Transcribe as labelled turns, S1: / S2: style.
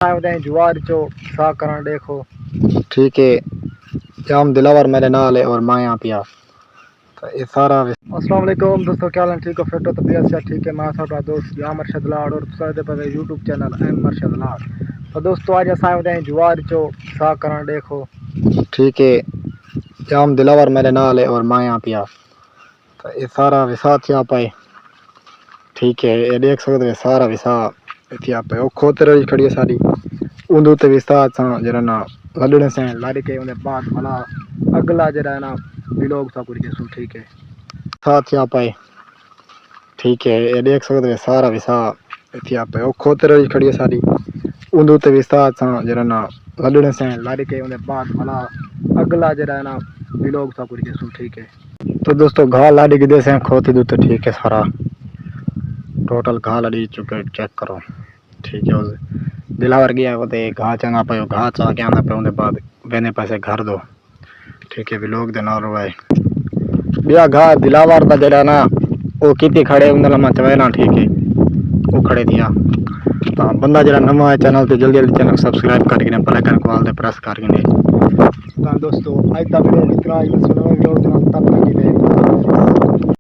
S1: जुआर चो सा करण देखो।
S2: ठीक है, जाम दिलावर मेरे नाल है और मैं यहाँ पिया तो ये सारा
S1: अस्सलाम वालेकुम दोस्तों, क्या हाल है? ठीक हो? फिट हो? तबीयत से ठीक है? मैं साडा दोस्त या मरशद लाड और तुसादे पे यूट्यूब चैनल एम मरशद लाड। तो दोस्तों आज असां वधाई जुआर चो सा करण देखो।
S2: ठीक है, जाम दिलावर मेरे नाल है और मैं यहाँ पिया तो ये सारा विसा थिया पाए। ठीक है, ये देख सकते हो सारा विसा थिया पे खोते रही खड़ी है सारी ऊंधू ते विसा जरा ना लड़ने से लारी के उन्हें बाद भला अगला जरा ना विलोक सा कुछ जैसो। ठीक है, साथ यहाँ पाए। ठीक है, ये देख सकते हो सारा विसा थिया पे खोते रही खड़ी है सारी ऊंधू ते विसा जरा ना लड़ने से लारी के उन्हें बाद भला अगला जरा ना विलोक सा कुछ जैसो। ठीक है, तो दोस्तों घा लाड़ी की दे से खोती दू तो ठीक है, सारा टोटल घा लड़ी चुके चेक करो। ठीक है, उस दिलावर गया वो घा चंगा पे घा चा के आना पे उनके बाद वेने पैसे घर दो। ठीक है, भी लोग देना रुआ बिया घा दिलावर का जरा ना वो कितनी खड़े उन लमा चवे ना। ठीक है, वो खड़े दिया तो बंदा जरा नवा है चैनल तो जल्दी जल्दी चैनल सब्सक्राइब करके बेल आइकन को आल दे प्रेस करके। तो दोस्तों आज तक वीडियो इतना ही, बस नवा वीडियो तब तक के लिए